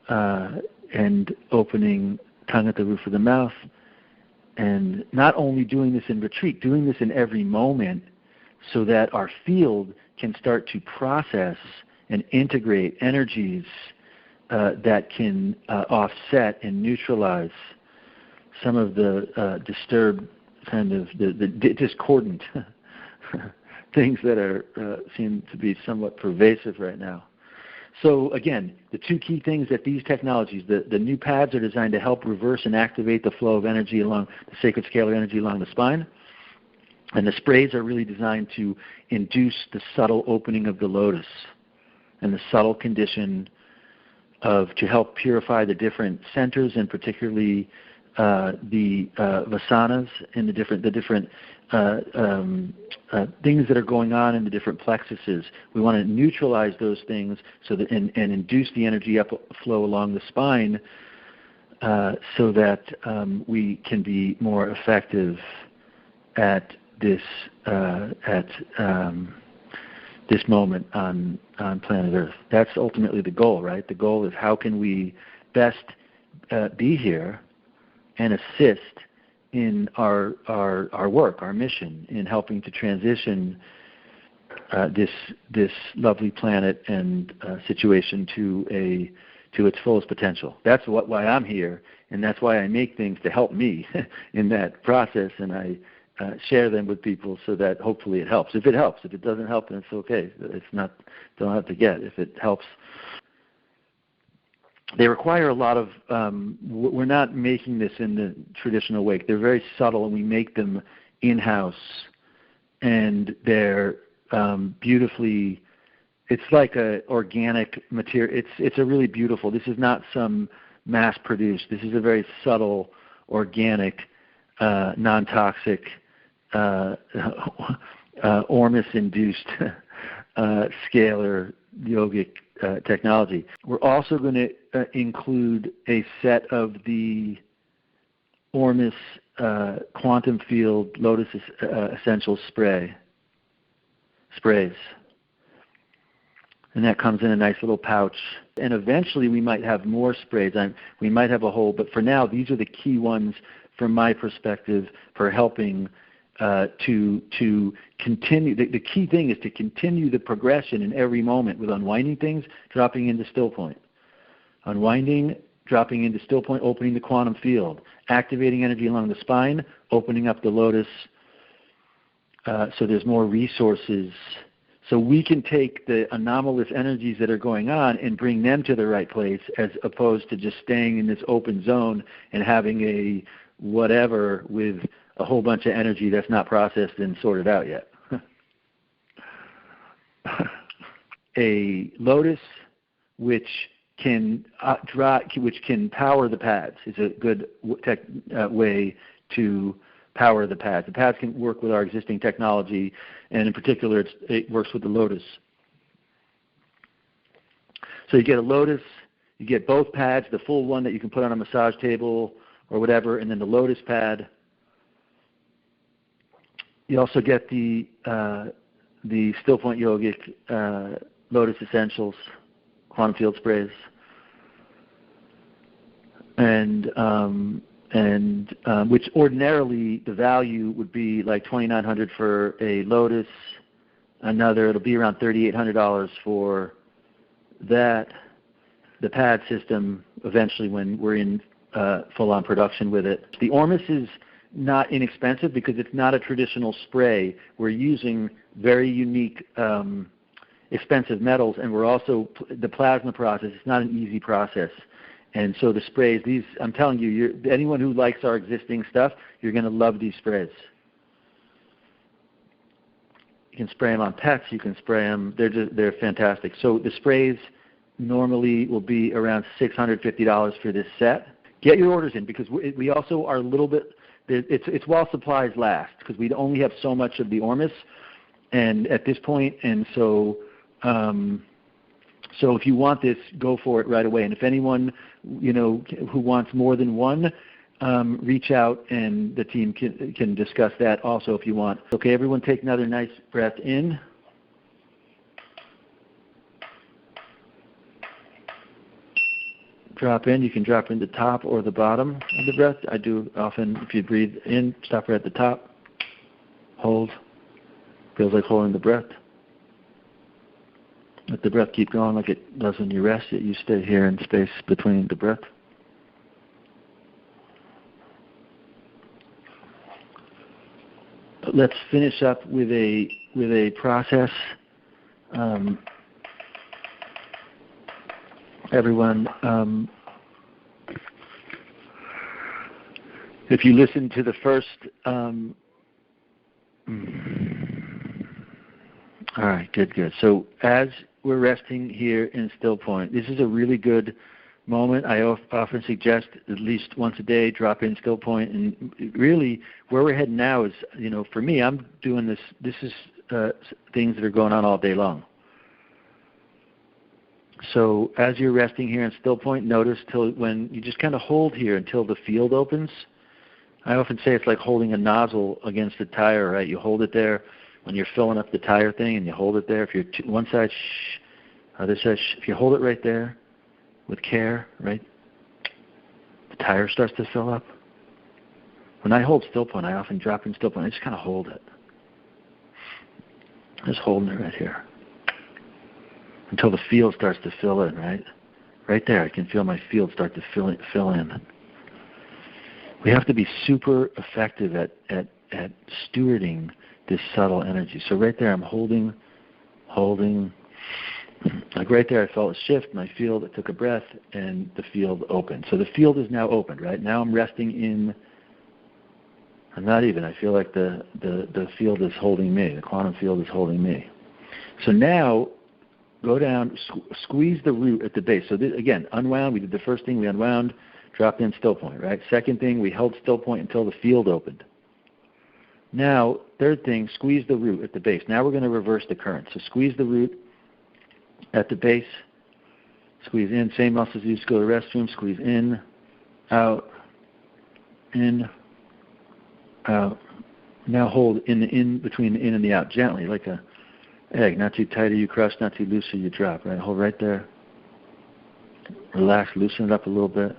and opening tongue at the roof of the mouth. And not only doing this in retreat, doing this in every moment so that our field can start to process and integrate energies that can offset and neutralize some of the disturbed, kind of the discordant things that are seem to be somewhat pervasive right now. So again, the 2 key things that these technologies, the new pads are designed to help reverse and activate the flow of energy along the sacred scalar energy along the spine. And the sprays are really designed to induce the subtle opening of the lotus and the subtle condition to help purify the different centers, and particularly the vasanas and the different things that are going on in the different plexuses. We want to neutralize those things so that and induce the energy flow along the spine so that we can be more effective at this this moment on planet Earth. That's ultimately the goal, right? The goal is how can we best be here and assist in our work, our mission, in helping to transition this lovely planet and situation to its fullest potential. That's why I'm here, and that's why I make things to help me in that process, and I share them with people so that hopefully it helps. If it helps, if it doesn't help, then it's okay. It's not, don't have to get. If it helps, they require a lot of. We're not making this in the traditional way. They're very subtle, and we make them in-house, and they're beautifully. It's like a organic material. It's a really beautiful. This is not some mass-produced. This is a very subtle, organic, non-toxic, Ormus-induced scalar yogic technology. We're also going to include a set of the Ormus Quantumfield Lotus Essential Sprays. And that comes in a nice little pouch. And eventually we might have more sprays. We might have a whole, but for now, these are the key ones from my perspective for helping to continue. The key thing is to continue the progression in every moment with unwinding things, dropping into Stillpoint. Unwinding, dropping into Stillpoint, opening the quantum field, activating energy along the spine, opening up the lotus so there's more resources So we can take the anomalous energies that are going on and bring them to the right place, as opposed to just staying in this open zone and having a whatever with a whole bunch of energy that's not processed and sorted out yet. A lotus which can which can power the pads is a good way to power the pads. The pads can work with our existing technology, and in particular, it works with the lotus. So you get a lotus, you get both pads, the full one that you can put on a massage table or whatever, and then the lotus pad. You also get the Stillpoint Yogic Lotus Essentials, Quantumfield Sprays, and which ordinarily the value would be like $2,900 for a Lotus. It'll be around $3,800 for that. The pad system eventually when we're in full-on production with it. The Ormus is not inexpensive because it's not a traditional spray. We're using very unique expensive metals, and we're also the plasma process. It's not an easy process. And so the sprays, these, I'm telling you, anyone who likes our existing stuff, you're going to love these sprays. You can spray them on pets. You can spray them. They're fantastic. So the sprays normally will be around $650 for this set. Get your orders in because we also are a little bit. It's while supplies last because we only have so much of the Ormus, and at this point, and so. So if you want this, go for it right away. And if anyone, who wants more than one, reach out and the team can discuss that also if you want. Okay, everyone take another nice breath in. Drop in. You can drop in the top or the bottom of the breath. I do often, if you breathe in, stop right at the top. Hold. Feels like holding the breath. Let the breath keep going like it does when you rest, yet you stay here in space between the breath. But let's finish up with a process. Everyone, if you listen to the first, all right, good. So as we're resting here in Stillpoint, this is a really good moment. I often suggest at least once a day, drop in Stillpoint. And really, where we're heading now is, for me, I'm doing this. This is things that are going on all day long. So as you're resting here in Stillpoint, notice when you just kind of hold here until the field opens. I often say it's like holding a nozzle against a tire, right? You hold it there when you're filling up the tire thing, and you hold it there. If you're one side, other side, if you hold it right there with care, right, the tire starts to fill up. When I hold Stillpoint, I often drop in Stillpoint. I just kind of hold it. Just holding it right here until the field starts to fill in, right? Right there, I can feel my field start to fill in. We have to be super effective at stewarding this subtle energy. So right there, I'm holding. Like right there, I felt a shift. My field, I took a breath, and the field opened. So the field is now opened, right? Now I'm resting in. I'm not even. I feel like the field is holding me. The quantum field is holding me. So now, go down, squeeze the root at the base. So this, again, unwound. We did the first thing. We unwound, dropped in Stillpoint, right? Second thing, we held Stillpoint until the field opened. Now, third thing, squeeze the root at the base. Now we're going to reverse the current. So squeeze the root at the base. Squeeze in. Same muscles you used to go to the restroom. Squeeze in, out, out. Now hold in between the in and the out gently, like a egg. Not too tight or you crush, not too loose or you drop. Right? Hold right there. Relax, loosen it up a little bit.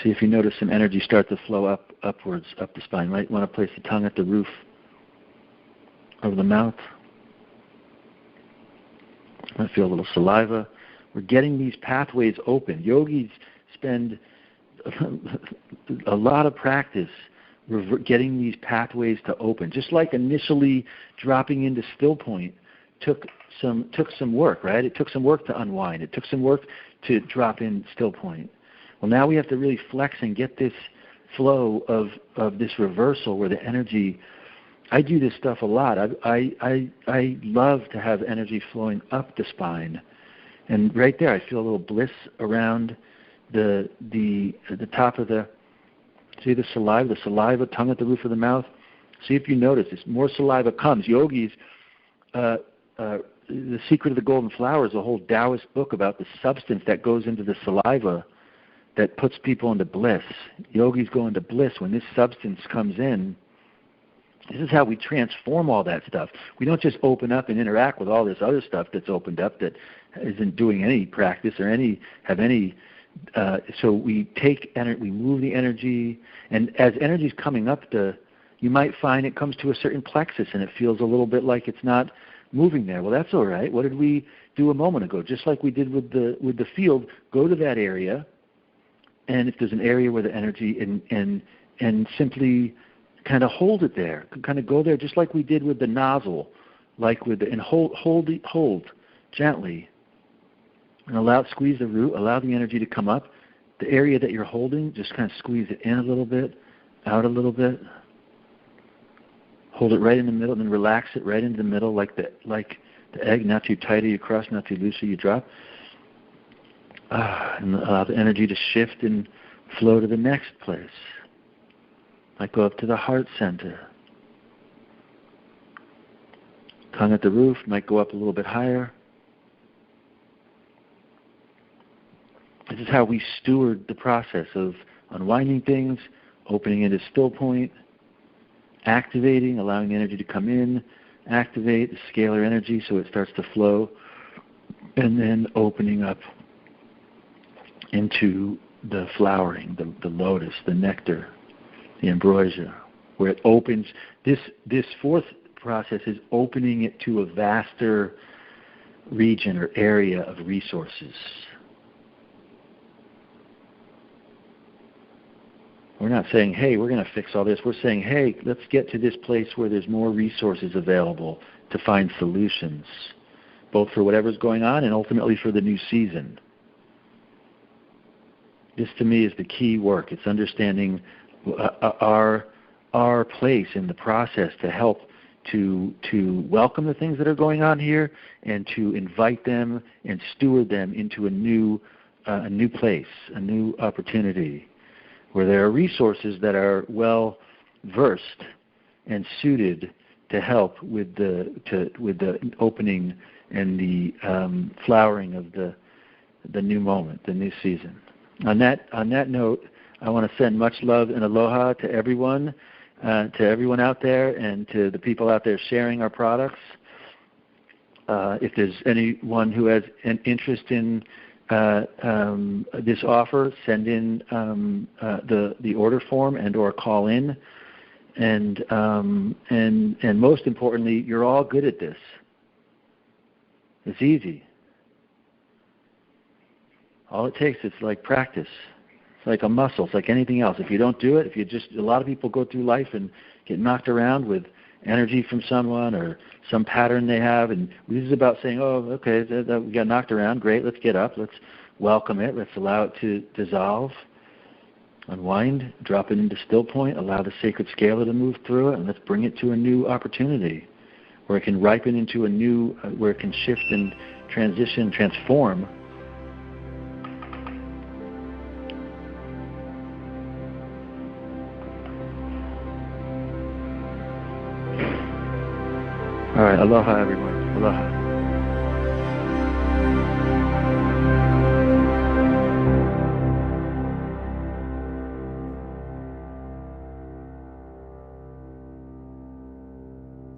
See if you notice some energy start to flow upwards, up the spine. Right? You want to place the tongue at the roof of the mouth. I feel a little saliva. We're getting these pathways open. Yogis spend a lot of practice getting these pathways to open. Just like initially dropping into Stillpoint took some work, right? It took some work to unwind. It took some work to drop in Stillpoint. Well, now we have to really flex and get this flow of this reversal where the energy. I do this stuff a lot. I love to have energy flowing up the spine, and right there I feel a little bliss around the top of the. See the saliva, tongue at the roof of the mouth. See if you notice, as more saliva comes. Yogis, The Secret of the Golden Flower is a whole Taoist book about the substance that goes into the saliva that puts people into bliss. Yogis go into bliss when this substance comes in. This is how we transform all that stuff. We don't just open up and interact with all this other stuff that's opened up that isn't doing any practice or so we we move the energy, and as energy is coming up, you might find it comes to a certain plexus and it feels a little bit like it's not moving there. Well, that's all right. What did we do a moment ago? Just like we did with the field, go to that area, and if there's an area where the energy and simply kind of hold it there, kind of go there, just like we did with the nozzle, and hold gently, and squeeze the root, allow the energy to come up. The area that you're holding, just kind of squeeze it in a little bit, out a little bit. Hold it right in the middle, and then relax it right into the middle, like the egg, not too tight or you crush, not too loose or you drop. And allow the energy to shift and flow to the next place. Might go up to the heart center. Tongue at the roof might go up a little bit higher. This is how we steward the process of unwinding things, opening into Stillpoint, activating, allowing the energy to come in, activate the scalar energy so it starts to flow, and then opening up into the flowering, the lotus, the nectar, the ambrosia, where it opens. This fourth process is opening it to a vaster region or area of resources. We're not saying, hey, we're going to fix all this. We're saying, hey, let's get to this place where there's more resources available to find solutions, both for whatever's going on and ultimately for the new season. This, to me, is the key work. It's understanding our place in the process to help to welcome the things that are going on here and to invite them and steward them into a new place, a new opportunity, where there are resources that are well versed and suited to help with the opening and the flowering of the new moment, the new season. On that note, I want to send much love and aloha to everyone out there, and to the people out there sharing our products. If there's anyone who has an interest in this offer, send in the order form and or call in, and most importantly, you're all good at this. It's easy. All it takes is like practice. It's like a muscle. It's like anything else. If you don't do it, a lot of people go through life and get knocked around with energy from someone or some pattern they have, and this is about saying, oh, okay, we got knocked around, great, let's get up, let's welcome it, let's allow it to dissolve, unwind, drop it into Stillpoint, allow the sacred scalar to move through it, and let's bring it to a new opportunity where it can ripen into a new, where it can shift and transition, transform. All right, aloha everyone, aloha.